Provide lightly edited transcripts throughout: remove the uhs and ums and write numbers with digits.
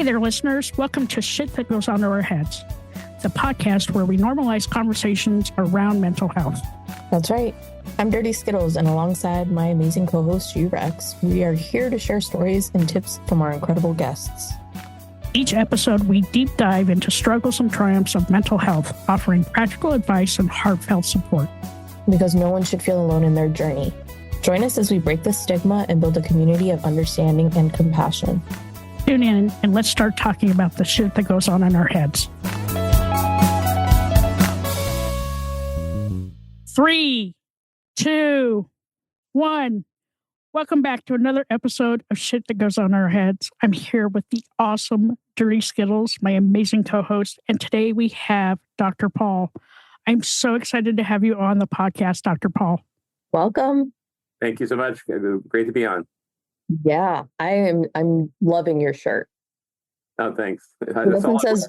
Hey there, listeners. Welcome to Shit That Goes On in Our Heads, the podcast where we normalize conversations around mental health. That's right. I'm Dirty Skittles, and alongside my amazing co-host, G-Rex, we are here to share stories and tips from our incredible guests. Each episode, we deep dive into struggles and triumphs of mental health, offering practical advice and heartfelt support. Because no one should feel alone in their journey. Join us as we break the stigma and build a community of understanding and compassion. Tune in and let's start talking about the shit that goes on in our heads. 3, 2, 1. Welcome back to another episode of Shit That Goes On in Our Heads. I'm here with the awesome Dirty Skittles, my amazing co-host, and today we have Dr. Paul. I'm so excited to have you on the podcast, Dr. Paul. Welcome. Thank you so much. Great to be on. Yeah, I'm loving your shirt. Oh, thanks. This one says,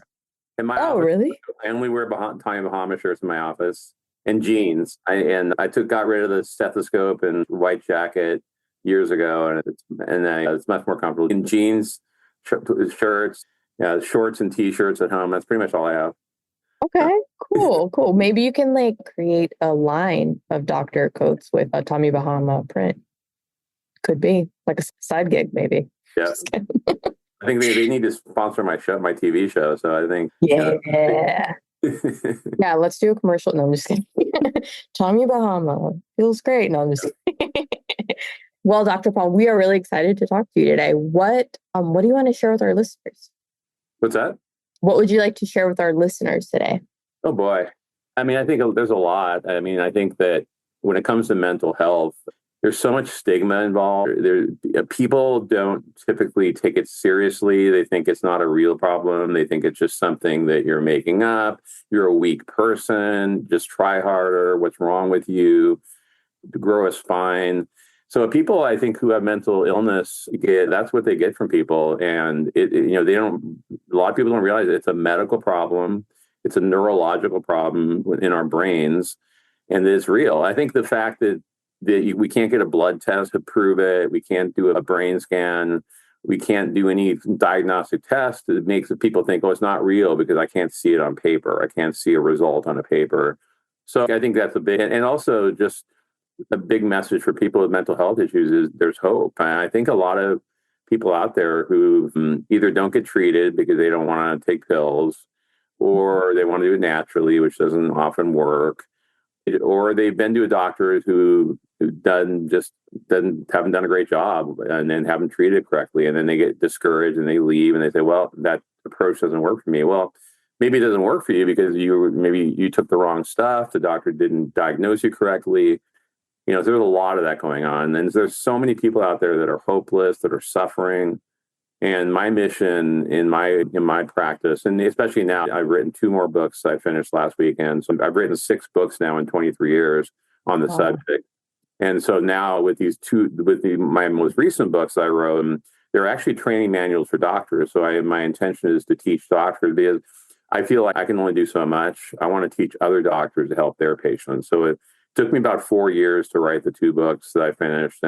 really? I only wear Tommy Bahama shirts in my office and jeans. I got rid of the stethoscope and white jacket years ago, and it's much more comfortable in jeans, shirts, shorts and t-shirts at home. That's pretty much all I have. Okay, cool. Maybe you can create a line of doctor coats with a Tommy Bahama print. Could be like a side gig, maybe. Yeah. I think they need to sponsor my TV show. So I think. Yeah. Yeah, let's do a commercial. No, I'm just kidding. Tommy Bahama feels great. No, I'm just kidding. Well, Dr. Paul, we are really excited to talk to you today. What do you want to share with our listeners? What's that? What would you like to share with our listeners today? Oh, boy. I mean, I think there's a lot. I mean, I think that when it comes to mental health, there's so much stigma involved. People don't typically take it seriously. They think it's not a real problem. They think it's just something that you're making up. You're a weak person. Just try harder. What's wrong with you? Grow a spine. So people, I think, who have mental illness, that's what they get from people. And a lot of people don't realize it's a medical problem. It's a neurological problem in our brains, and it's real. I think the fact that we can't get a blood test to prove it, we can't do a brain scan, we can't do any diagnostic test, it makes people think, oh, it's not real because I can't see it on paper. I can't see a result on a paper. So I think that's a big, and also just a big message for people with mental health issues is there's hope. And I think a lot of people out there who either don't get treated because they don't want to take pills, or they want to do it naturally, which doesn't often work, or they've been to a doctor who haven't done a great job and then haven't treated correctly, and then they get discouraged and they leave and they say, well, that approach doesn't work for me. Well, maybe it doesn't work for you because you took the wrong stuff, the doctor didn't diagnose you correctly. There's a lot of that going on. And there's so many people out there that are hopeless, that are suffering. And my mission in my practice, and especially now, I've written 2 more books I finished last weekend. So I've written 6 books now in 23 years on the subject. And so now with my most recent books I wrote, they're actually training manuals for doctors. So my intention is to teach doctors, because I feel like I can only do so much. I want to teach other doctors to help their patients. So it took me about 4 years to write the 2 books that I finished.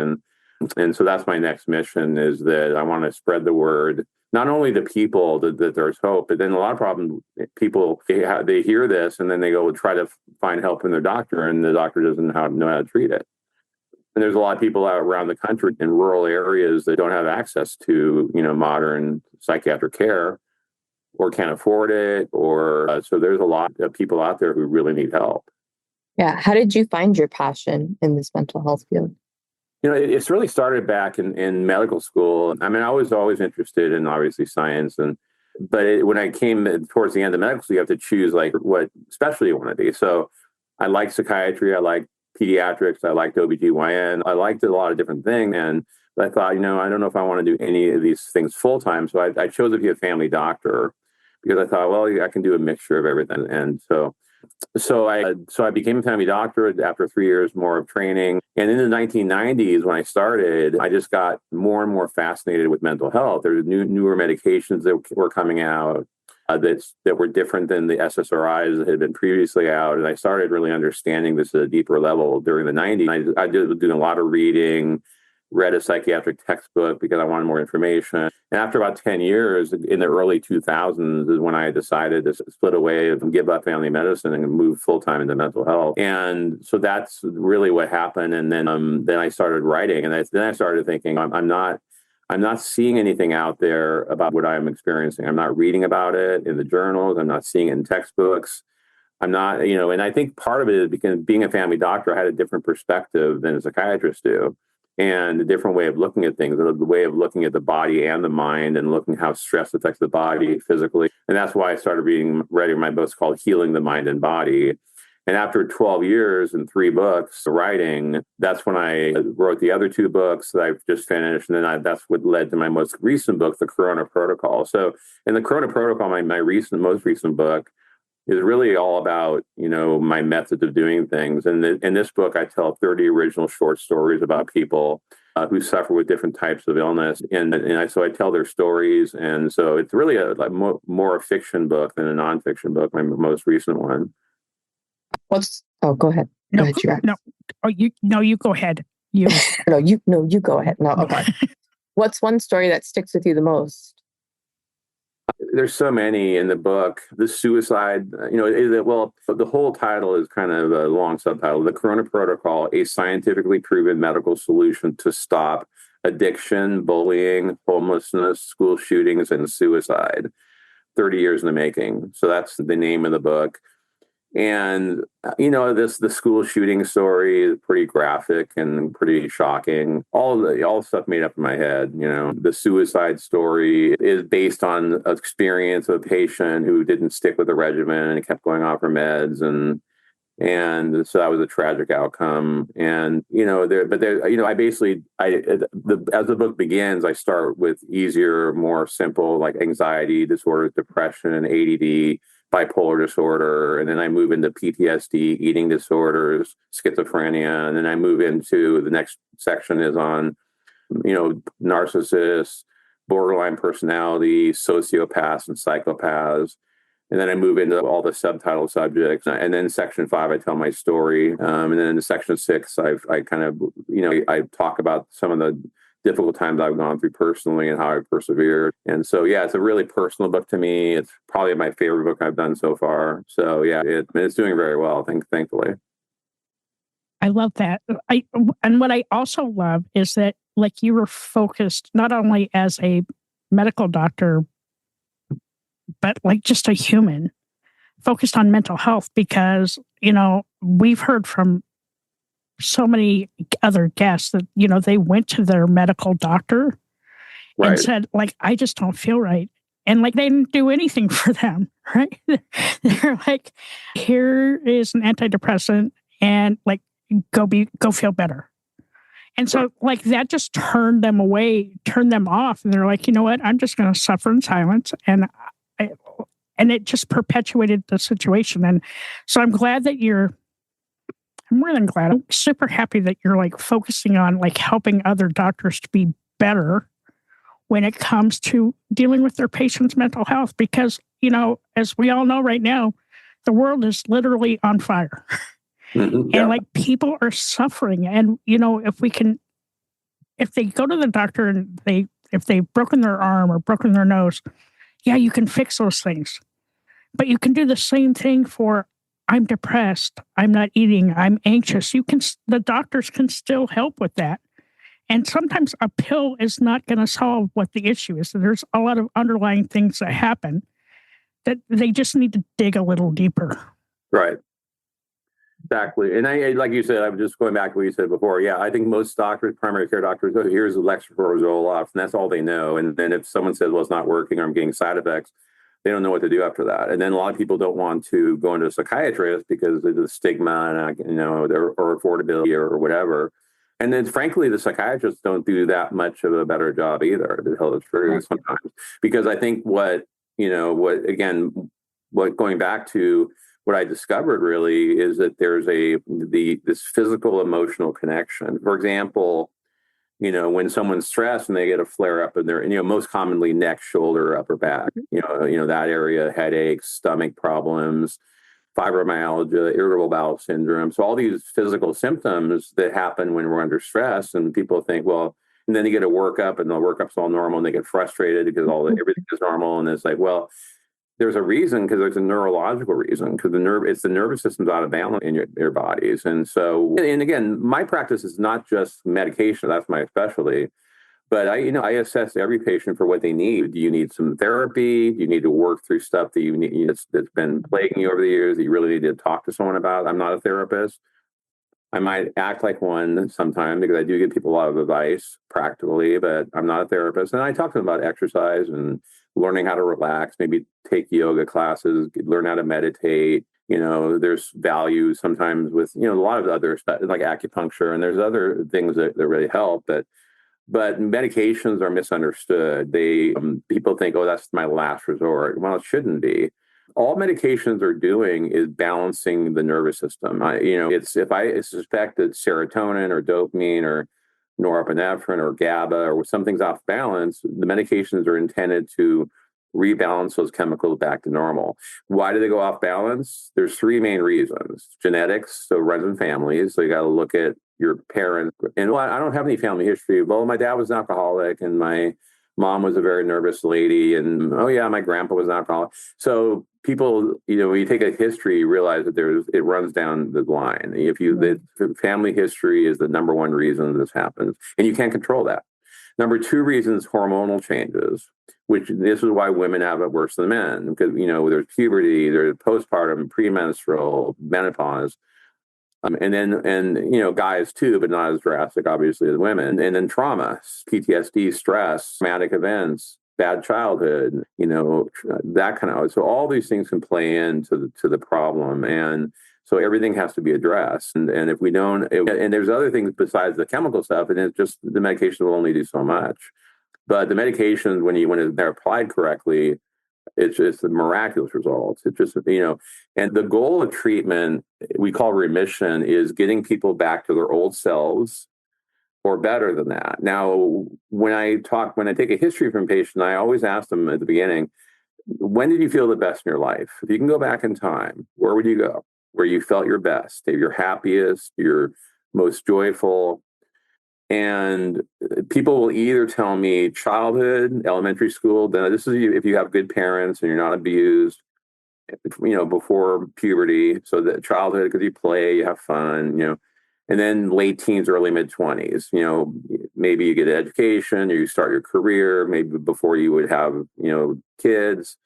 And so that's my next mission, is that I want to spread the word, not only to people that there's hope, but then a lot of problems, people, they hear this and then they go try to find help in their doctor, and the doctor doesn't know how to treat it. And there's a lot of people out around the country in rural areas that don't have access to, modern psychiatric care, or can't afford it, so there's a lot of people out there who really need help. Yeah. How did you find your passion in this mental health field? It's really started back in medical school. I mean, I was always interested in, obviously, science. But when I came towards the end of medical school, you have to choose what specialty you want to be. So I liked psychiatry. I liked pediatrics. I liked OBGYN. I liked a lot of different things. And I thought, I don't know if I want to do any of these things full time. So I chose to be a family doctor, because I thought, well, I can do a mixture of everything. And so I became a family doctor after 3 years more of training. And in the 1990s, when I started, I just got more and more fascinated with mental health. There were newer medications that were coming out that were different than the SSRIs that had been previously out. And I started really understanding this at a deeper level during the 90s. I did doing a lot of reading, read a psychiatric textbook because I wanted more information. And after about 10 years, in the early 2000s, is when I decided to split away and give up family medicine and move full-time into mental health. And so that's really what happened. And then I started writing, and then I started thinking, I'm not seeing anything out there about what I'm experiencing. I'm not reading about it in the journals. I'm not seeing it in textbooks. I'm not, and I think part of it is because being a family doctor, I had a different perspective than a psychiatrist do, and a different way of looking at things, the way of looking at the body and the mind, and looking how stress affects the body physically. And that's why I started writing my books called Healing the Mind and Body. And after 12 years and 3 books writing, that's when I wrote the other 2 books that I've just finished. And then that's what led to my most recent book, The Corona Protocol. So in the Corona Protocol, my most recent book is really all about, my methods of doing things. And in this book, I tell 30 original short stories about people who suffer with different types of illness. So I tell their stories. And so it's really more a fiction book than a nonfiction book, my most recent one. Go ahead. No, go ahead, G-Rex. You go ahead. You go ahead. No, okay. What's one story that sticks with you the most? There's so many in the book. The suicide, the whole title is kind of a long subtitle. The Corona Protocol, a scientifically proven medical solution to stop addiction, bullying, homelessness, school shootings, and suicide. 30 years in the making. So that's the name of the book. And, the school shooting story is pretty graphic and pretty shocking. All the stuff made up in my head. The suicide story is based on experience of a patient who didn't stick with the regimen and kept going off her meds. And so that was a tragic outcome. And, as the book begins, I start with easier, more simple, like anxiety disorders, depression, ADD, bipolar disorder, and then I move into PTSD, eating disorders, schizophrenia, and then I move into the next section is on, narcissists, borderline personality, sociopaths, and psychopaths. And then I move into all the subtitle subjects. And then section 5, I tell my story. And then in section 6, I kind of, I talk about some of the difficult times I've gone through personally and how I persevered. And so, it's a really personal book to me. It's probably my favorite book I've done so far. So, it's doing very well, thankfully. I love that. And what I also love is that, like, you were focused not only as a medical doctor, but like just a human, focused on mental health, because, we've heard from so many other guests that, they went to their medical doctor and said, like, I just don't feel right. And like, they didn't do anything for them, right? They're like, here is an antidepressant and like, go feel better. And so like that just turned them off. And they're like, you know what? I'm just going to suffer in silence. And it just perpetuated the situation. And so I'm more than glad. I'm super happy that you're like focusing on like helping other doctors to be better when it comes to dealing with their patients' mental health. Because, as we all know right now, the world is literally on fire. Mm-hmm. Yeah. And like people are suffering. And, if they go to the doctor and if they've broken their arm or broken their nose, you can fix those things. But you can do the same thing for, I'm depressed, I'm not eating, I'm anxious. The doctors can still help with that. And sometimes a pill is not going to solve what the issue is. So there's a lot of underlying things that happen that they just need to dig a little deeper. Right. Exactly. And I, like you said, I'm just going back to what you said before. Yeah, I think most doctors, primary care doctors, here's the Lexapro, Zoloft, and that's all they know. And then if someone says, well, it's not working or I'm getting side effects, they don't know what to do after that. And then a lot of people don't want to go into a psychiatrist because of the stigma and, or affordability or whatever. And then, frankly, the psychiatrists don't do that much of a better job either, to tell the truth, sometimes. Because I think going back to what I discovered really is that there's this physical emotional connection. For example, when someone's stressed and they get a flare up in their, most commonly neck, shoulder, upper back, that area, headaches, stomach problems, fibromyalgia, irritable bowel syndrome. So all these physical symptoms that happen when we're under stress, and people think, well, And then they get a workup and the workup's all normal and they get frustrated because everything is normal. And it's like, well, there's a reason, because there's a neurological reason, because it's the nervous system's out of balance in your bodies. And so, and again, my practice is not just medication. That's my specialty. But I assess every patient for what they need. Do you need some therapy? Do you need to work through stuff that you need that's been plaguing you over the years that you really need to talk to someone about? I'm not a therapist. I might act like one sometime because I do give people a lot of advice practically, but I'm not a therapist. And I talk to them about exercise and learning how to relax, maybe take yoga classes, learn how to meditate. There's value sometimes with, a lot of other stuff like acupuncture, and there's other things that really help. But medications are misunderstood. People think, oh, that's my last resort. Well, it shouldn't be. All medications are doing is balancing the nervous system. If I suspect that serotonin or dopamine or norepinephrine or GABA or something's off balance, the medications are intended to rebalance those chemicals back to normal. Why do they go off balance? There's three main reasons. Genetics, so it runs in families. So you got to look at your parents. And I don't have any family history. Well, my dad was an alcoholic and my mom was a very nervous lady. And my grandpa was an alcoholic. So people, when you take a history, you realize that it runs down the line. The family history is the number one reason this happens, and you can't control that. Number two reason is hormonal changes, which this is why women have it worse than men, because, there's puberty, there's postpartum, premenstrual, menopause. And guys too, but not as drastic, obviously, as women. And then trauma, PTSD, stress, traumatic events, bad childhood, that kind of. So all these things can play into the problem, and so everything has to be addressed. And if we don't, and there's other things besides the chemical stuff, and it's just the medication will only do so much. But the medications, when they're applied correctly, it's just miraculous results. It's just, and the goal of treatment, we call remission, is getting people back to their old selves or better than that. Now, when I take a history from a patient, I always ask them at the beginning, when did you feel the best in your life? If you can go back in time, where would you go? Where you felt your best, your happiest, your most joyful. And people will either tell me childhood, elementary school. Then this is if you have good parents and you're not abused, before puberty. So that childhood, because you play, you have fun, and then late teens, early mid-20s. Maybe you get an education or you start your career, maybe before you would have, kids,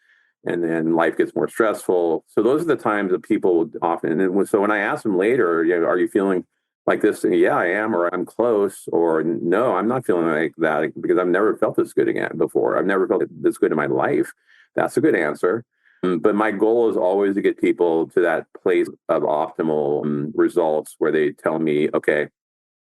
and then life gets more stressful. So those are the times that people often. And so when I ask them later, are you feeling like this? Yeah, I am, or I'm close, or no, I'm not feeling like that because I've never felt this good again before. I've never felt this good in my life. That's a good answer. But my goal is always to get people to that place of optimal results where they tell me, okay,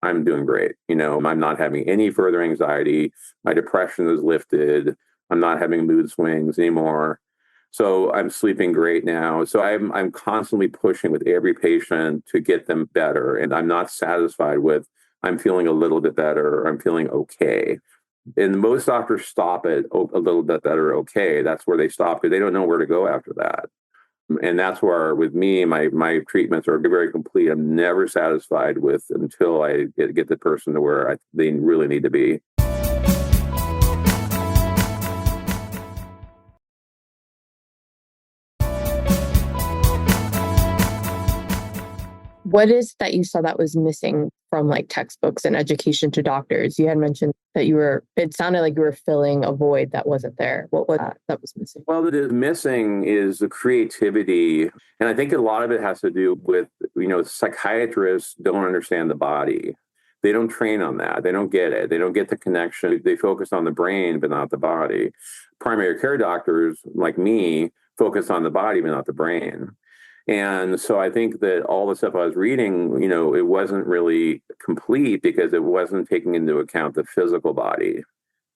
I'm doing great. I'm not having any further anxiety. My depression is lifted. I'm not having mood swings anymore. So I'm sleeping great now. So I'm constantly pushing with every patient to get them better. And I'm not satisfied with, I'm feeling a little bit better, or I'm feeling okay. And most doctors stop at a little bit better, okay. That's where they stop because they don't know where to go after that. And that's where, with me, my treatments are very complete. I'm never satisfied with until I get the person to where they really need to be. What is that you saw that was missing from like textbooks and education to doctors? You had mentioned that it sounded like you were filling a void that wasn't there. What was that was missing? Well, what is missing is the creativity. And I think a lot of it has to do with, psychiatrists don't understand the body. They don't train on that. They don't get it. They don't get the connection. They focus on the brain, but not the body. Primary care doctors, like me, focus on the body, but not the brain. And so I think that all the stuff I was reading, it wasn't really complete because it wasn't taking into account the physical body,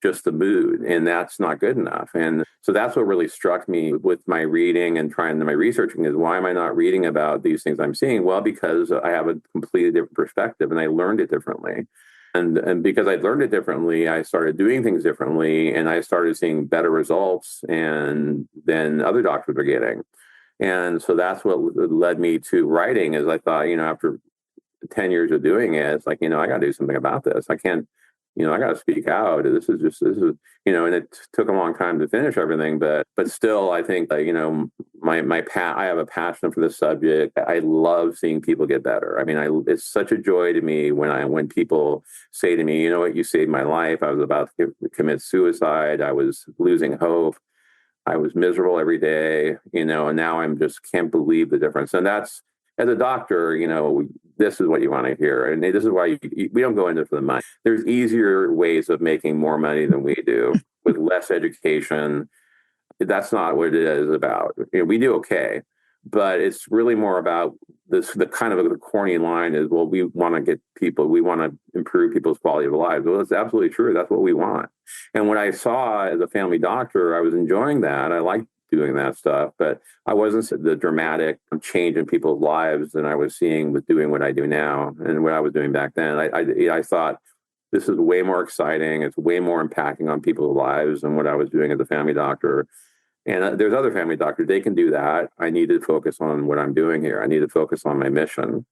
just the mood. And that's not good enough. And so that's what really struck me with my reading and my researching is, why am I not reading about these things I'm seeing? Well, because I have a completely different perspective and I learned it differently. And because I learned it differently, I started doing things differently and I started seeing better results than other doctors are getting. And so that's what led me to writing, is I thought, after 10 years of doing it, it's like, I got to do something about this. I can't I got to speak out. And it took a long time to finish everything, but still, I think, I have a passion for this subject. I love seeing people get better. I mean, it's such a joy to me when people say to me, you know what, you saved my life. I was about to commit suicide. I was losing hope. I was miserable every day, and now I'm just can't believe the difference. And that's, as a doctor, this is what you want to hear. And this is why we don't go into it for the money. There's easier ways of making more money than we do with less education. That's not what it is about. We do okay, but it's really more about this. The kind of the corny line is, well, we want to improve people's quality of lives. Well, that's absolutely true. That's what we want. And what I saw as a family doctor, I was enjoying that. I liked doing that stuff, but I wasn't the dramatic change in people's lives that I was seeing with doing what I do now and what I was doing back then. I thought this is way more exciting. It's way more impacting on people's lives than what I was doing as a family doctor. And there's other family doctors, they can do that. I need to focus on what I'm doing here. I need to focus on my mission.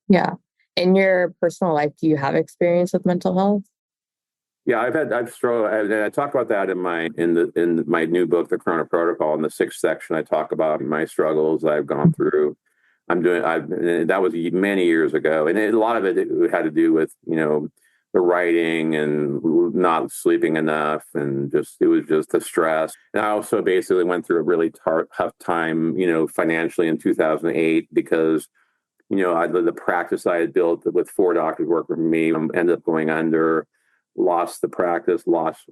Yeah. In your personal life, do you have experience with mental health? Yeah, I've struggled. And I talk about that in my new book, The Corona Protocol. In the 6th section, I talk about my struggles I've gone through. That was many years ago. And a lot of it had to do with, the writing and not sleeping enough, and it was just the stress. And I also basically went through a really tough time, financially in 2008 because, the practice I had built with 4 doctors working for me ended up going under, lost the practice,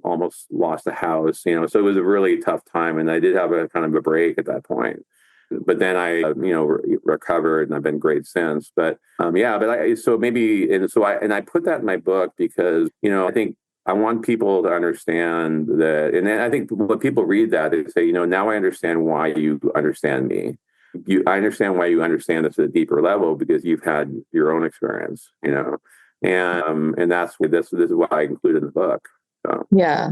almost lost the house, so it was a really tough time. And I did have a kind of a break at that point. But then I, recovered, and I've been great since. But I put that in my book because, I think I want people to understand that. And then I think when people read that, they say, now I understand why you understand me. I understand why you understand this at a deeper level because you've had your own experience, and this is what I included in the book. So. Yeah.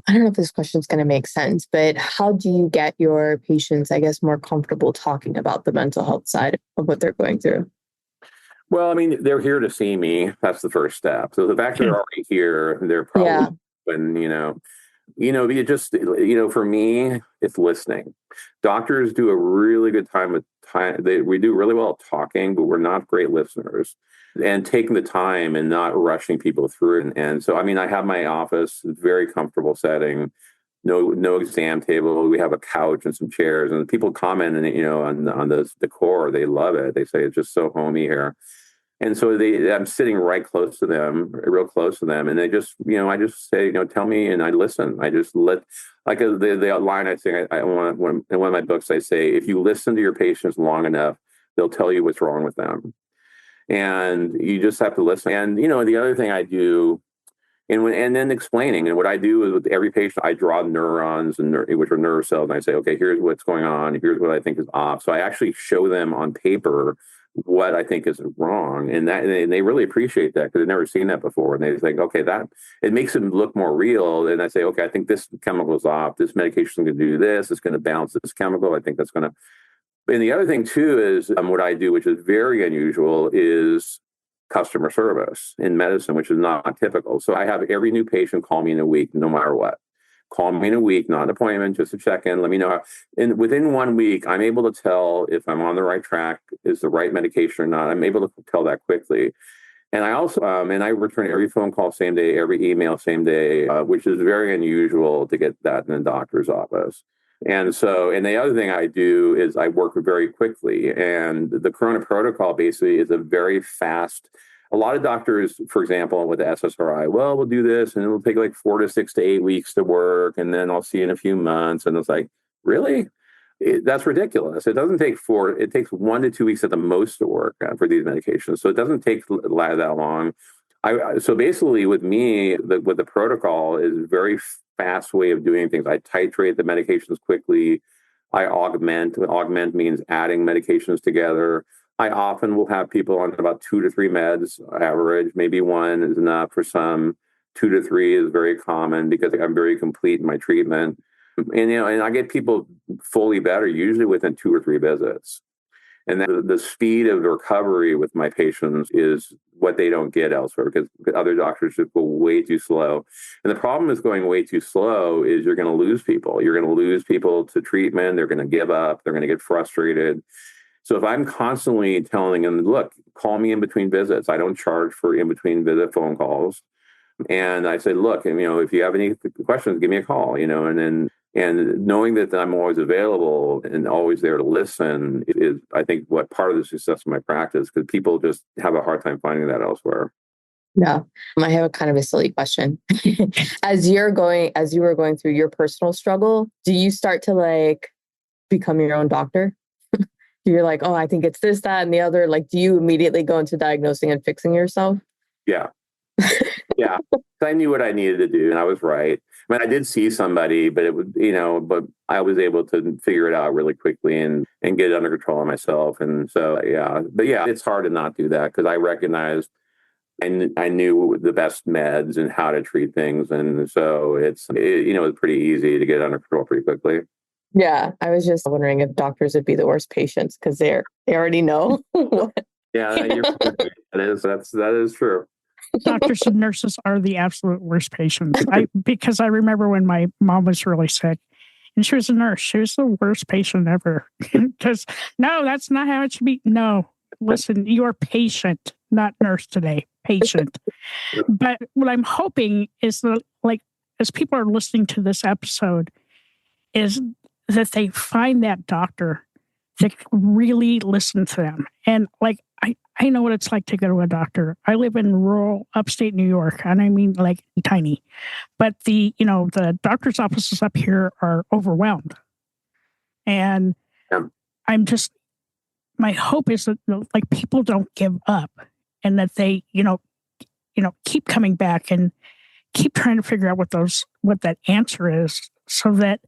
I don't know if this question is going to make sense, but how do you get your patients, I guess, more comfortable talking about the mental health side of what they're going through? Well, I mean, they're here to see me. That's the first step. So the fact they're already here, they're probably, for me, it's listening. Doctors do a really good time. We do really well at talking, but we're not great listeners. And taking the time and not rushing people through it. And so, I mean, I have my office, very comfortable setting, no exam table. We have a couch and some chairs, and people comment and on the decor. They love it. They say it's just so homey here. And so I'm sitting right close to them, real close to them. And they just, I just say, tell me, and I listen. I just the line I say, in one of my books, I say, if you listen to your patients long enough, they'll tell you what's wrong with them. And you just have to listen. And, the other thing I do, and then explaining, and what I do is with every patient, I draw neurons, which are nerve cells, and I say, okay, here's what's going on. Here's what I think is off. So I actually show them on paper what I think is wrong. And they really appreciate that because they've never seen that before. And they think, okay, that it makes them look more real. And I say, okay, I think this chemical is off. This medication is going to do this. It's going to balance this chemical. I think that's going to. And the other thing, too, is what I do, which is very unusual, is customer service in medicine, which is not typical. So I have every new patient call me in a week, no matter what. Call me in a week, not an appointment, just to check in. Let me know. And within 1 week, I'm able to tell if I'm on the right track, is the right medication or not. I'm able to tell that quickly. And I also, I return every phone call same day, every email same day, which is very unusual to get that in a doctor's office. And the other thing I do is I work very quickly. And the Corona Protocol basically is a very fast. A lot of doctors, for example, with the SSRI, well, we'll do this and it'll take like 4 to 6 to 8 weeks to work. And then I'll see you in a few months. And it's like, really? That's ridiculous. It doesn't take it takes 1 to 2 weeks at the most to work for these medications. So it doesn't take that long. So basically with me, with the protocol is a very fast way of doing things. I titrate the medications quickly. I augment. Augment means adding medications together. I often will have people on about 2 to 3 meds average. Maybe 1 is enough for some. 2 to 3 is very common because I'm very complete in my treatment. And I get people fully better usually within 2 or 3 visits. And the speed of recovery with my patients is what they don't get elsewhere, because other doctors just go way too slow. And the problem with going way too slow is you're going to lose people. You're going to lose people to treatment. They're going to give up. They're going to get frustrated. So if I'm constantly telling them, look, call me in between visits. I don't charge for in between visit phone calls. And I said, look, and, if you have any questions, give me a call, and knowing that I'm always available and always there to listen is, I think, what part of the success of my practice, because people just have a hard time finding that elsewhere. Yeah. I have a kind of a silly question. As you were going through your personal struggle, do you start to become your own doctor? You're like, oh, I think it's this, that, and the other. Do you immediately go into diagnosing and fixing yourself? Yeah. Yeah. I knew what I needed to do, and I was right. I mean, I did see somebody, but it would, but I was able to figure it out really quickly and get it under control of myself. And so, yeah, but yeah, it's hard to not do that, because I recognized I knew the best meds and how to treat things. And so it's pretty easy to get under control pretty quickly. Yeah. I was just wondering if doctors would be the worst patients, because they already know. Yeah, that is true. Doctors and nurses are the absolute worst patients. Because I remember when my mom was really sick and she was a nurse. She was the worst patient ever. Because no, that's not how it should be. No, listen, you're patient, not nurse today. Patient. But what I'm hoping is that, as people are listening to this episode, is that they find that doctor that really listen to them. And I know what it's like to go to a doctor. I live in rural upstate New York, and I mean tiny. But the doctor's offices up here are overwhelmed. And my hope is that people don't give up, and that they, keep coming back and keep trying to figure out what that answer is, so that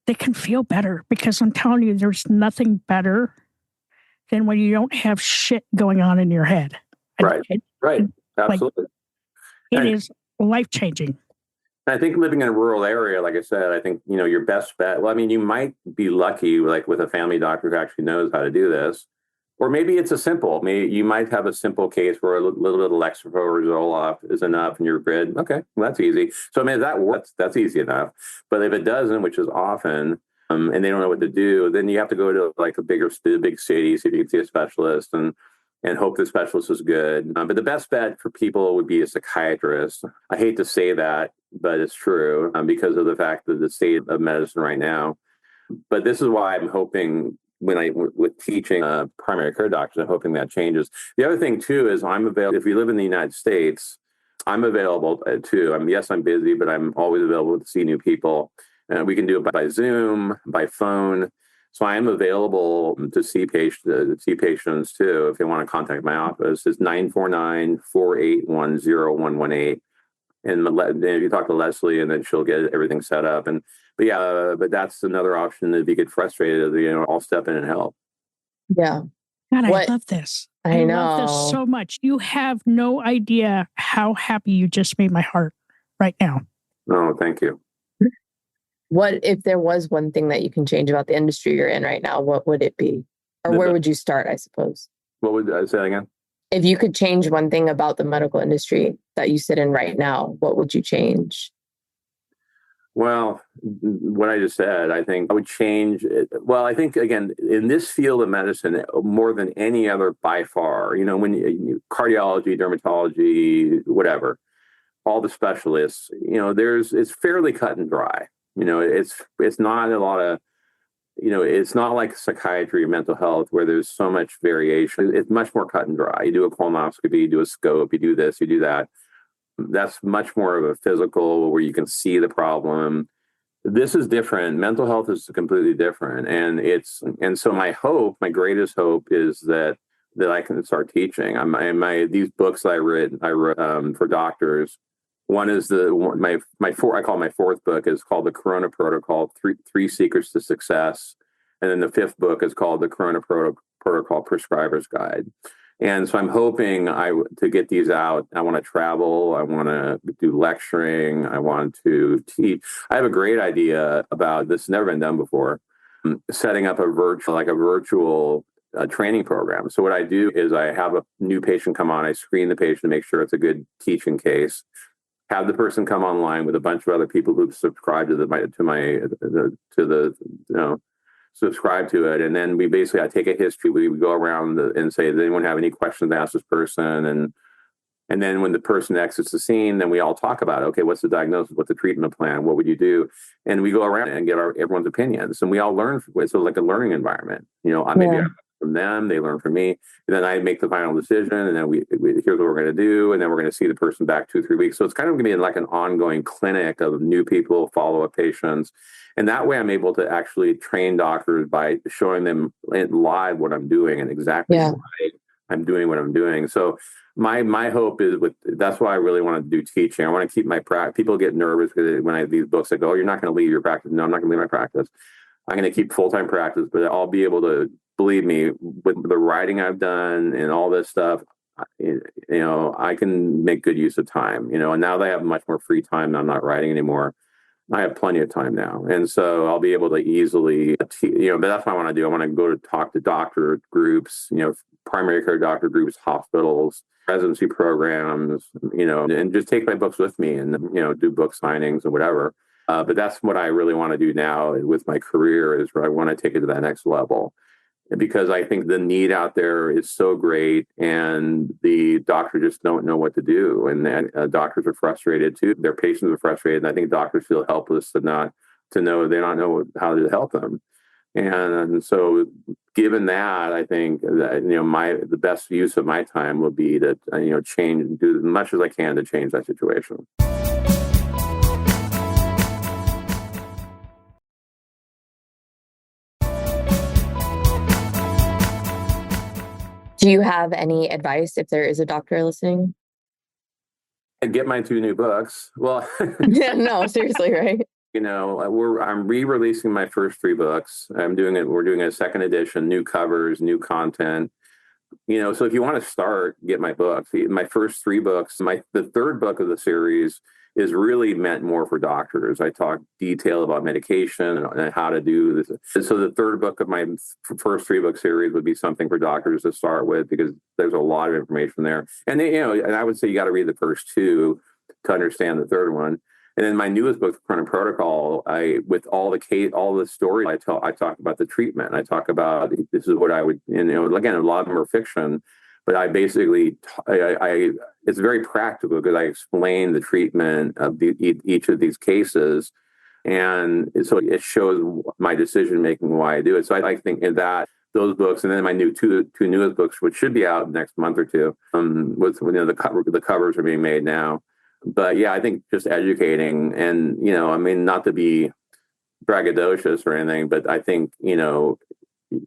they can feel better. Because I'm telling you, there's nothing better than when you don't have shit going on in your head. Right. Right. Absolutely. It is life-changing. I think living in a rural area, like I said, I think, your best bet, well, I mean, you might be lucky, with a family doctor who actually knows how to do this. Or maybe it's maybe you might have a simple case where a little lexapro is enough and you're good. Okay, well, that's easy. So, I mean, if that works, that's easy enough. But if it doesn't, which is often, and they don't know what to do, then you have to go to a big city, see if you can see a specialist, and hope the specialist is good. But the best bet for people would be a psychiatrist. I hate to say that, but it's true, because of the fact that the state of medicine right now. But this is why I'm hoping, with teaching primary care doctors, I'm hoping that changes. The other thing too is I'm available. If you live in the United States, I'm available too. I'm busy, but I'm always available to see new people. We can do it by Zoom, by phone. So I am available to see patients too. If they want to contact my office, it's 949-481-0118. And if you talk to Leslie, and then she'll get everything set up. But that's another option. If you get frustrated, I'll step in and help. Yeah. God, I love this. I love this so much. You have no idea how happy you just made my heart right now. Oh, thank you. What if there was one thing that you can change about the industry you're in right now? What would it be? Or where would you start, I suppose? What would I say again? If you could change one thing about the medical industry that you sit in right now, what would you change? Well, what I just said, I think I would change it. Well, I think, again, in this field of medicine, more than any other by far, when cardiology, dermatology, whatever, all the specialists, it's fairly cut and dry. It's not a lot of, it's not like psychiatry or mental health where there's so much variation. It's much more cut and dry. You do a colonoscopy, you do a scope, you do this, you do that. That's much more of a physical where you can see the problem. This is different. Mental health is completely different. And so my greatest hope is that I can start teaching. These books I wrote for doctors. One is I call my fourth book is called The Corona Protocol, Three Secrets to Success. And then the fifth book is called The Corona Protocol Prescriber's Guide. And so I'm hoping to get these out. I want to travel. I want to do lecturing. I want to teach. I have a great idea about this. Never been done before. Setting up a virtual a training program. So what I do is I have a new patient come on, I screen the patient to make sure it's a good teaching case, have the person come online with a bunch of other people who've subscribed to subscribe to it. And then I take a history. We go around and say, does anyone have any questions to ask this person? And then when the person exits the scene, then we all talk about, okay, what's the diagnosis? What's the treatment plan? What would you do? And we go around and get everyone's opinions. And we all learn. So like a learning environment. I learn from them, they learn from me. And then I make the final decision. And then here's what we're going to do. And then we're going to see the person back 2-3 weeks. So it's kind of going to be like an ongoing clinic of new people, follow-up patients. And that way I'm able to actually train doctors by showing them live what I'm doing and exactly why I'm doing what I'm doing. So my hope is that's why I really want to do teaching. I want to keep my practice. People get nervous because when I have these books, I go, oh, you're not going to leave your practice. No, I'm not going to leave my practice. I'm going to keep full-time practice, but I'll be able to, believe me, with the writing I've done and all this stuff, I can make good use of time, and now that I have much more free time, I'm not writing anymore. I have plenty of time now. And so I'll be able to easily, but that's what I want to do. I want to go to talk to doctor groups, primary care doctor groups, hospitals, residency programs, and just take my books with me and, do book signings and whatever. But that's what I really want to do now with my career is where I want to take it to that next level. Because I think the need out there is so great and the doctors just don't know what to do. And doctors are frustrated too. Their patients are frustrated. And I think doctors feel helpless they don't know how to help them. And so given that, I think that, the best use of my time will be to, change, do as much as I can to change that situation. Do you have any advice if there is a doctor listening? I'd get my 2 new books. Well, yeah, no, seriously, right? I'm re-releasing my first 3 books. We're doing a second edition, new covers, new content. So if you want to start, get my books. My first 3 books, the third book of the series is really meant more for doctors. I talk detail about medication and how to do this. And so the third book of my first 3-book series would be something for doctors to start with because there's a lot of information there. And and I would say you got to read the first 2 to understand the third one. And then my newest book, Chronic Protocol, with all the stories I talk about the treatment. I talk about this is what I would, again, a lot of them are fiction, but I basically, it's very practical because I explain the treatment of each of these cases. And so it shows my decision making, why I do it. So I think in those books, and then my two newest books, which should be out next month or two, the covers are being made now. But yeah, I think just educating and, not to be braggadocious or anything, but I think,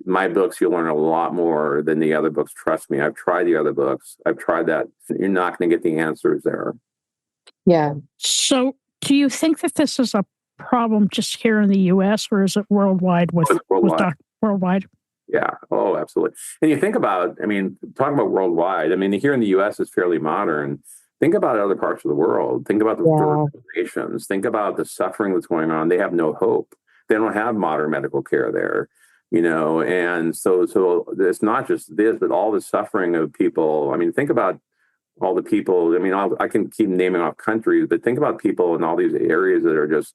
my books, you'll learn a lot more than the other books. Trust me. I've tried the other books. I've tried that. You're not going to get the answers there. Yeah. So do you think that this is a problem just here in the U.S. or is it worldwide worldwide? Yeah. Oh, absolutely. And you think about, talking about worldwide, here in the U.S. is fairly modern. Think about other parts of the world. Think about the third nations. Think about the suffering that's going on. They have no hope. They don't have modern medical care there, and so it's not just this, but all the suffering of people. Think about all the people. I can keep naming off countries, but think about people in all these areas that are just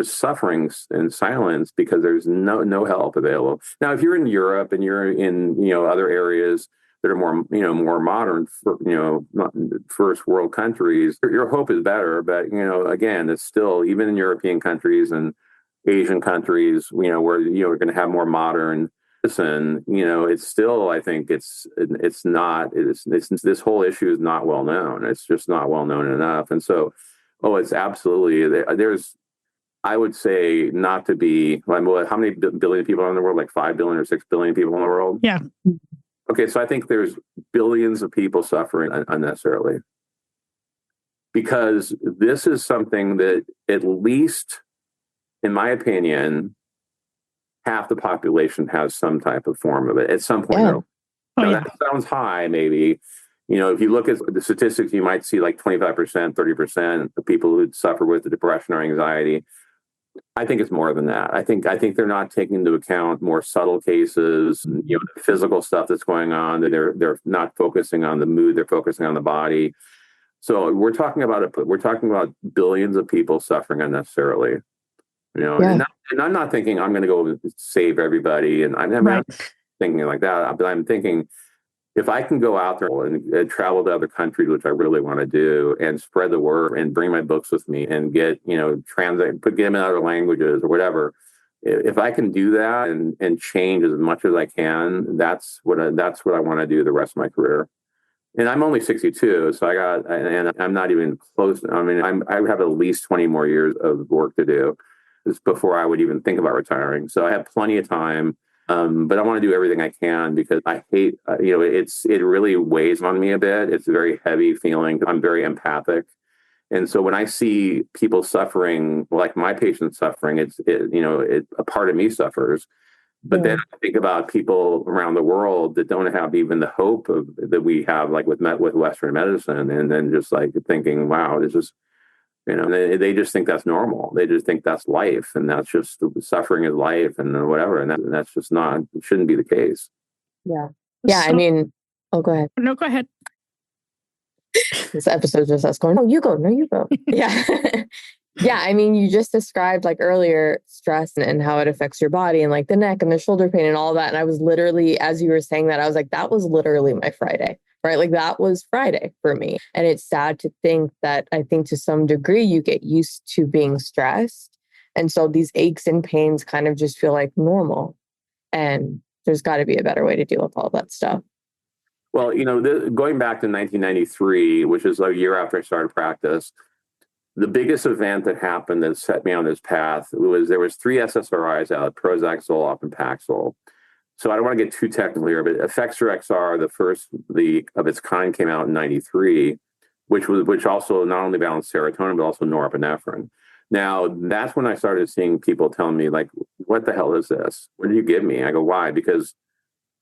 suffering in silence because there's no help available. Now, if you're in Europe and you're in other areas that are more modern, first world countries, your hope is better. But again, it's still, even in European countries and Asian countries, where we're going to have more modern medicine. It's still, I think it's this whole issue is not well known. It's just not well known enough. And so, it's absolutely there's. I would say not to be. How many billion people are in the world? Like 5 billion or 6 billion people in the world? Yeah. Okay, so I think there's billions of people suffering unnecessarily because this is something that, at least in my opinion, half the population has some type of form of it at some point. Yeah. That sounds high, maybe. If you look at the statistics, you might see like 25%, 30% of people who suffer with the depression or anxiety. I think it's more than that. I think they're not taking into account more subtle cases, the physical stuff that's going on. That they're not focusing on the mood, they're focusing on the body. So we're talking about billions of people suffering unnecessarily. Yeah. And I'm not thinking I'm going to go save everybody, and I'm not thinking like that. But I'm thinking if I can go out there and travel to other countries, which I really want to do, and spread the word and bring my books with me and get, get them in other languages or whatever. If I can do that and change as much as I can, that's what I want to do the rest of my career. And I'm only 62, so and I'm not even close. I mean, I have at least 20 more years of work to do before I would even think about retiring. So I have plenty of time. But I want to do everything I can because I hate, it really weighs on me a bit. It's a very heavy feeling. I'm very empathic. And so when I see people suffering, like my patients suffering, a part of me suffers. But then I think about people around the world that don't have even the hope that we have, like with Western medicine, and then just like thinking, wow, this is, they just think that's normal. They just think that's life, and that's just suffering is life, and whatever. And that's just not. It shouldn't be the case. Yeah. Yeah. I mean, go ahead. No, go ahead. This episode just us going, no, you go. No, you go. Yeah. Yeah. I mean, you just described like earlier stress and how it affects your body and like the neck and the shoulder pain and all that. And I was literally, as you were saying that, I was like, that was literally my Friday. Right. Like that was Friday for me. And it's sad to think that I think to some degree you get used to being stressed. And so these aches and pains kind of just feel like normal. And there's got to be a better way to deal with all that stuff. Well, going back to 1993, which is a year after I started practice, the biggest event that happened that set me on this path was there was 3 SSRIs out, Prozac, Zoloft, and Paxil. So I don't want to get too technical here, but Effexor XR, the first of its kind, came out in 93, which also not only balanced serotonin, but also norepinephrine. Now, that's when I started seeing people telling me, like, what the hell is this? What did you give me? I go, why? Because,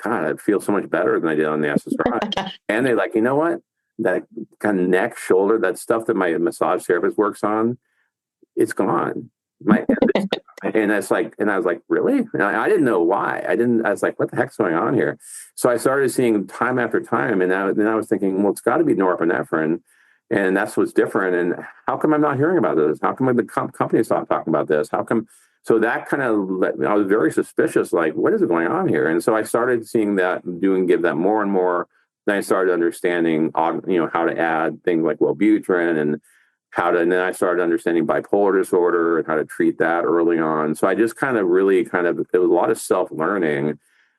God, I feel so much better than I did on the SSRI. And they're like, you know what? That kind of neck, shoulder, that stuff that my massage therapist works on, it's gone. And that's like, and I was like, really? And I didn't know why. I was like, what the heck's going on here? So I started seeing time after time. And then I was thinking, well, it's got to be norepinephrine. And that's what's different. And how come I'm not hearing about this? How come the companies stop talking about this? How come? So that kind of I was very suspicious, like, what is going on here? And so I started seeing that, give that more and more. Then I started understanding, how to add things like Wellbutrin and and then I started understanding bipolar disorder and how to treat that early on. So I just it was a lot of self-learning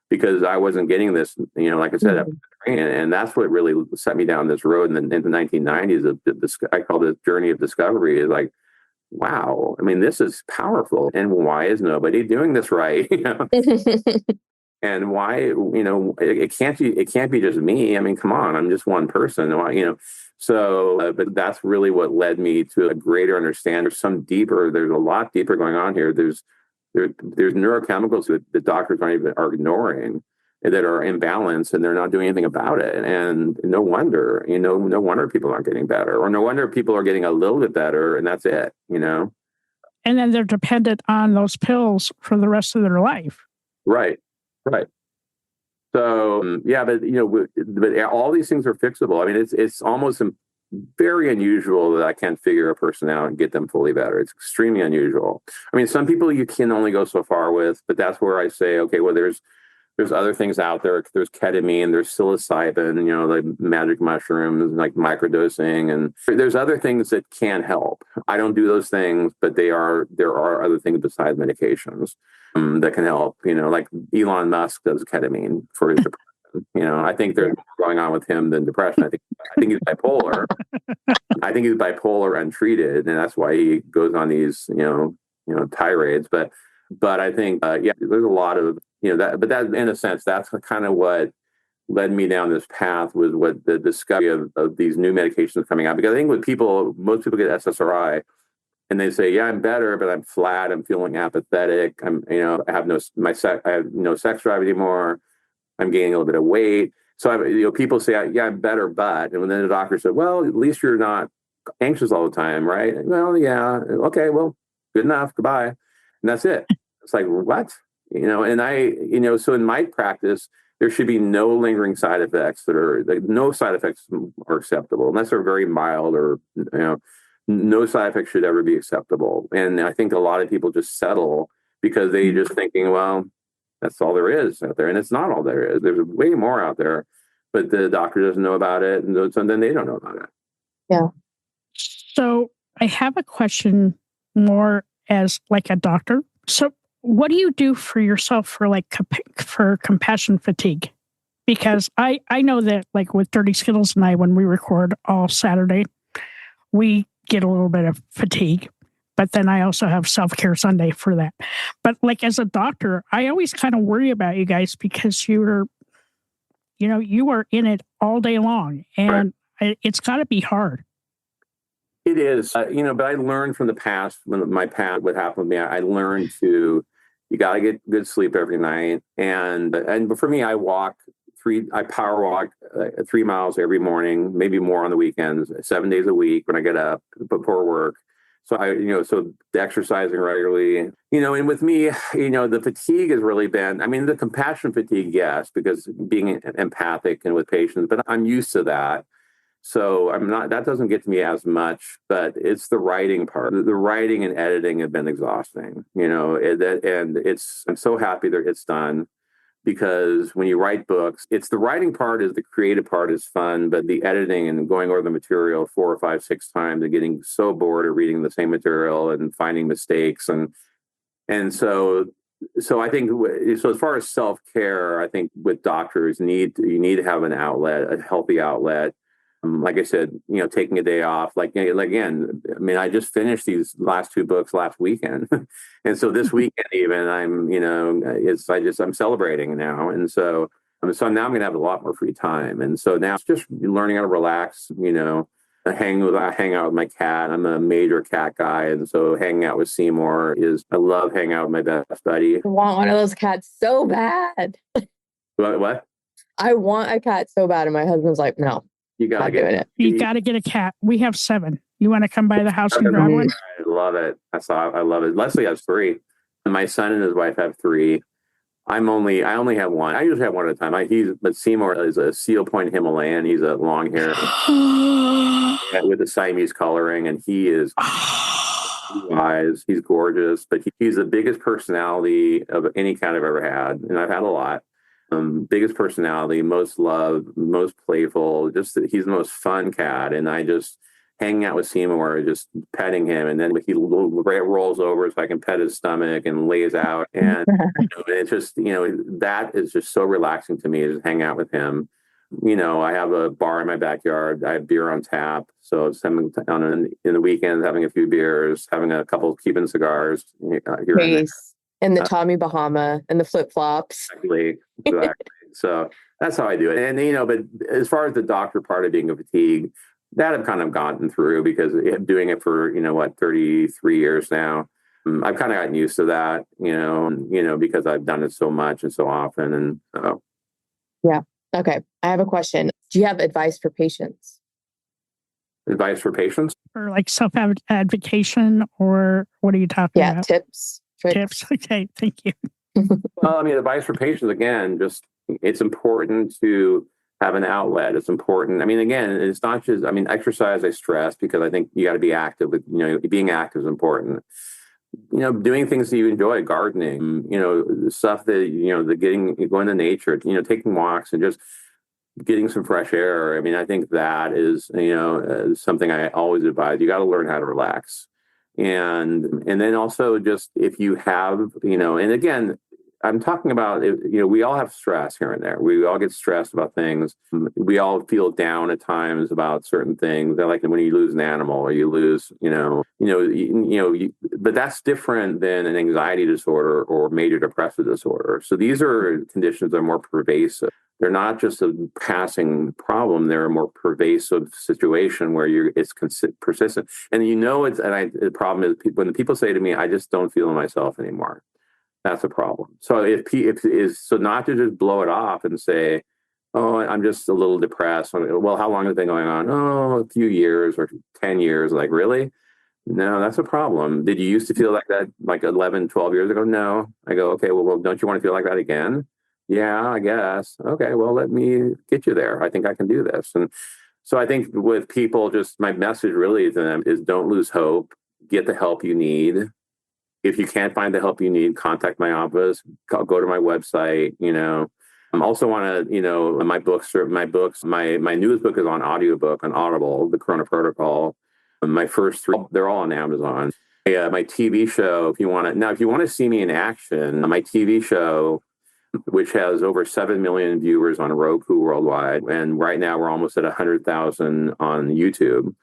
because I wasn't getting this, like I said, and that's what really set me down this road in the 1990s. I call this journey of discovery. Is like, wow, I mean, this is powerful. And why is nobody doing this right? And why, it can't be just me. I mean, come on, I'm just one person. Why, So, but that's really what led me to a greater understanding. There's a lot deeper going on here. There's neurochemicals that the doctors are ignoring that are imbalanced, and they're not doing anything about it. And no wonder people aren't getting better, or no wonder people are getting a little bit better, and that's it, And then they're dependent on those pills for the rest of their life. Right. So but all these things are fixable. I mean, it's almost very unusual that I can't figure a person out and get them fully better. It's extremely unusual. I mean, some people you can only go so far with, but that's where I say, okay, well, there's other things out there. There's ketamine, there's psilocybin, like magic mushrooms, like microdosing, and there's other things that can help. I don't do those things, but there are other things besides medications that can help. Like Elon Musk does ketamine for his depression. I think there's more going on with him than depression. I think he's bipolar. I think he's bipolar untreated, and that's why he goes on these tirades. But I think there's a lot of that. But that, in a sense, that's kind of what led me down this path, was what the discovery of these new medications coming out. Because I think most people get SSRI and they say, yeah, I'm better, but I'm flat. I'm feeling apathetic. I have no sex drive anymore. I'm gaining a little bit of weight. So people say, yeah, I'm better, but, and then the doctor said, well, at least you're not anxious all the time, right? Well, yeah. Okay. Well, good enough, goodbye. And that's it. It's like, what? And so in my practice, there should be no lingering side effects no side effects are acceptable unless they're very mild or, no side effects should ever be acceptable. And I think a lot of people just settle because they just thinking, well, that's all there is out there. And it's not all there is. There's way more out there, but the doctor doesn't know about it. And then they don't know about it. Yeah. So I have a question more as like a doctor. So what do you do for yourself for for compassion fatigue? Because I know that like with Dirty Skittles and I, when we record all Saturday, we get a little bit of fatigue, but then I also have self-care Sunday for that. But like as a doctor, I always kind of worry about you guys because you are in it all day long and it's got to be hard. It is, but I learned from the past, what happened with me, I learned you got to get good sleep every night. And for me, I power walk 3 miles every morning, maybe more on the weekends, 7 days a week when I get up before work. So so the exercising regularly, and with me, the fatigue has really been, the compassion fatigue, yes, because being empathic and with patients, but I'm used to that. So that doesn't get to me as much, but it's the writing part. The writing and editing have been exhausting, I'm so happy that it's done because when you write books, it's the writing part the creative part is fun, but the editing and going over the material 4 or 5, 6 times and getting so bored of reading the same material and finding mistakes. And so I think, so as far as self-care, I think with doctors you need to have an outlet, a healthy outlet. Like I said, taking a day off, again, I just finished these last 2 books last weekend. And so this weekend, even I'm celebrating now. And so now I'm going to have a lot more free time. And so now it's just learning how to relax, I hang out with my cat. I'm a major cat guy. And so hanging out with Seymour I love hanging out with my best buddy. I want one of those cats so bad. What? I want a cat so bad. And my husband's like, no. You got to get a cat. We have 7. You want to come by the house and grab one? I love it. I love it. Leslie has 3. And my son and his wife have 3. I only have 1. I usually have 1 at a time. But Seymour is a Seal Point Himalayan. He's a long hair with the Siamese coloring, and he is wise. He's gorgeous, but he's the biggest personality of any cat I've ever had, and I've had a lot. Biggest personality, most love, most playful, just he's the most fun cat. And I just hanging out with Seymour, just petting him. And then he rolls over so I can pet his stomach and lays out. And it's just, that is just so relaxing to me, just hang out with him. I have a bar in my backyard. I have beer on tap. So it's in the weekends, having a few beers, having a couple of Cuban cigars. And the Tommy Bahama and the flip-flops. Exactly. So that's how I do it. And, but as far as the doctor part of being a fatigue, that I've kind of gotten through because doing it for, 33 years now. I've kind of gotten used to that, because I've done it so much and so often. And yeah. Okay. I have a question. Do you have advice for patients? Advice for patients? Or like self-advocation, or what are you talking about? Yeah, tips. Tips. Okay, thank you. Well, advice for patients, again, just it's important to have an outlet. It's important. Again, it's not just, exercise I stress because I think you got to be active. Being active is important. Doing things that you enjoy, gardening, stuff that, going to nature, taking walks and just getting some fresh air. I think that is, something I always advise. You got to learn how to relax. And then also just if you have, and again, I'm talking about, we all have stress here and there. We all get stressed about things. We all feel down at times about certain things. Like when you lose an animal or you lose, but that's different than an anxiety disorder or major depressive disorder. So these are conditions that are more pervasive. They're not just a passing problem. They're a more pervasive situation where it's persistent. And the problem is when the people say to me, I just don't feel myself anymore. That's a problem. So so not to just blow it off and say, oh, I'm just a little depressed. Well, how long has it been going on? Oh, a few years or 10 years. Like, really? No, that's a problem. Did you used to feel like that like 11, 12 years ago? No. I go, okay, well, don't you want to feel like that again? Yeah, I guess. Okay, well, let me get you there. I think I can do this. And so I think with people, just my message really to them is don't lose hope. Get the help you need. If you can't find the help you need, contact my office. Go to my website. I also want to, my newest book is on audiobook on Audible, The Corona Protocol. My first three, they're all on Amazon. My TV show, if you want to see me in action, my TV show, which has over 7 million viewers on Roku worldwide. And right now we're almost at 100,000 on YouTube.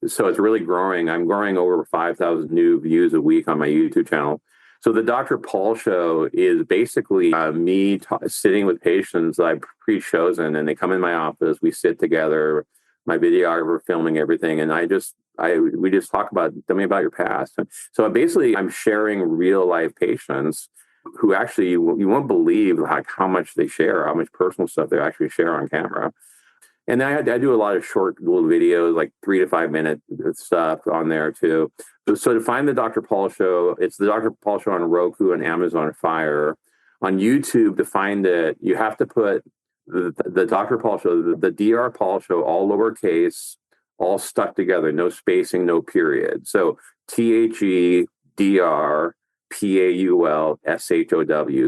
So it's really growing. I'm growing over 5,000 new views a week on my YouTube channel. So the Dr. Paul Show is basically me sitting with patients that I've pre-chosen, and they come in my office. We sit together, my videographer filming everything, and we just talk about, tell me about your past. So basically, I'm sharing real life patients who actually you won't believe like how much they share, how much personal stuff they actually share on camera. And I do a lot of short little videos, like 3 to 5 minute stuff on there too. So to find the Dr. Paul Show, it's the Dr. Paul Show on Roku and Amazon Fire. On YouTube, to find it, you have to put the Dr. Paul Show, the Dr. Paul Show, all lowercase, all stuck together, no spacing, no period. So THEDRPAULSHOW.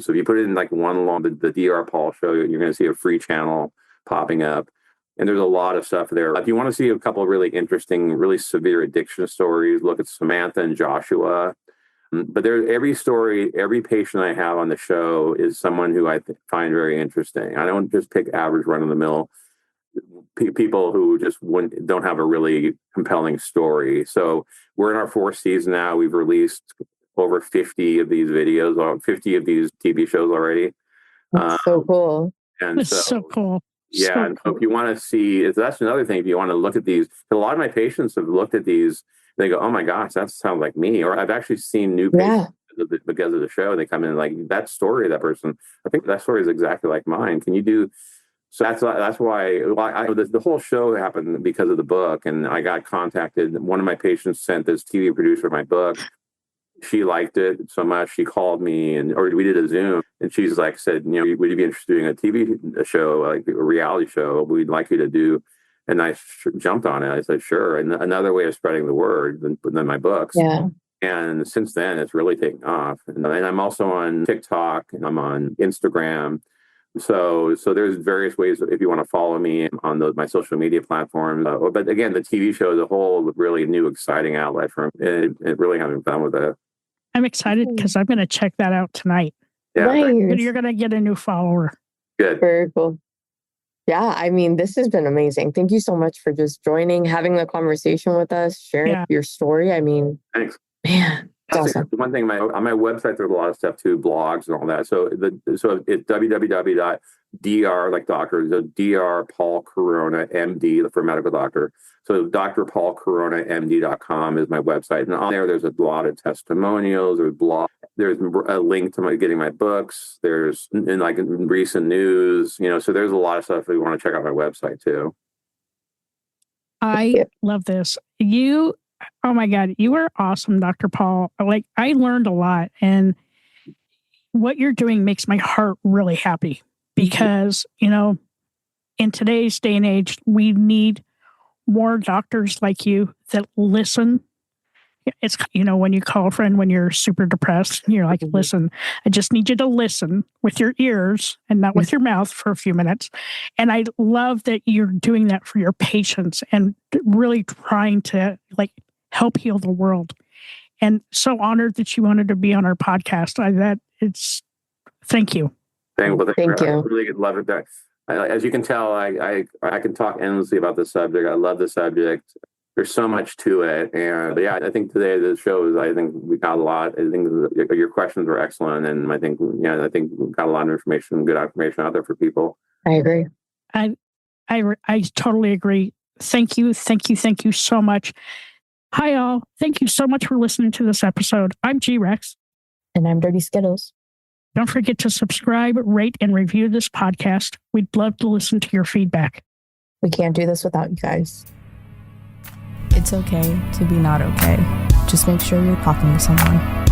So if you put it in like one long, the Dr. Paul Show, you're going to see a free channel popping up. And there's a lot of stuff there. If you want to see a couple of really interesting, really severe addiction stories, look at Samantha and Joshua. But every story, every patient I have on the show is someone who I find very interesting. I don't just pick average run-of-the-mill people who just don't have a really compelling story. So we're in our 4th season now. We've released over 50 of these videos, or 50 of these TV shows already. That's so cool. And so cool. Yeah, so and cool. If you want to see, that's another thing. If you want to look at these, a lot of my patients have looked at these. They go, "Oh my gosh, that sounds like me." Or I've actually seen new patients because of the show. They come in like, that story of that person, I think that story is exactly like mine. Can you do? So that's why the whole show happened because of the book, and I got contacted. One of my patients sent this TV producer my book. She liked it so much, she called me, or we did a Zoom, and she's like, said, would you be interested in doing a TV show, like a reality show? We'd like you to do. And I jumped on it. I said, sure. And another way of spreading the word than my books. Yeah. And since then, it's really taken off. And I'm also on TikTok, and I'm on Instagram. So there's various ways if you want to follow me on my social media platforms. But again, the TV show is a whole really new, exciting outlet for me. Really having fun with it. I'm excited because I'm going to check that out tonight. Yeah, nice. You're going to get a new follower. Good. Very cool. Yeah, I mean, this has been amazing. Thank you so much for just joining, having the conversation with us, sharing your story. I mean, thanks. Man, that's awesome. One thing, on my website, there's a lot of stuff too, blogs and all that. So it's www.dr, like doctor, so Dr. Paul Corona, MD, for medical doctor. So drpaulcoronamd.com is my website. And on there's a lot of testimonials, there's there's a link to getting my books. There's in recent news, so there's a lot of stuff if you want to check out my website too. I love this. Oh my God, you are awesome, Dr. Paul. I learned a lot, and what you're doing makes my heart really happy because, in today's day and age, we need more doctors like you that listen. It's, when you call a friend when you're super depressed, and you're like, listen, I just need you to listen with your ears and not with your mouth for a few minutes. And I love that you're doing that for your patients and really trying to help heal the world. And so honored that you wanted to be on our podcast. Thank you. Thank you. I really love it. As you can tell, I can talk endlessly about this subject. I love the subject. There's so much to it. And yeah, I think today the show I think we got a lot. I think your questions were excellent. And I think we got a lot of information, good information out there for people. I agree. I totally agree. Thank you. Thank you. Thank you so much. Hi, all. Thank you so much for listening to this episode. I'm G-Rex. And I'm Dirty Skittles. Don't forget to subscribe, rate, and review this podcast. We'd love to listen to your feedback. We can't do this without you guys. It's okay to be not okay. just make sure you're talking to someone.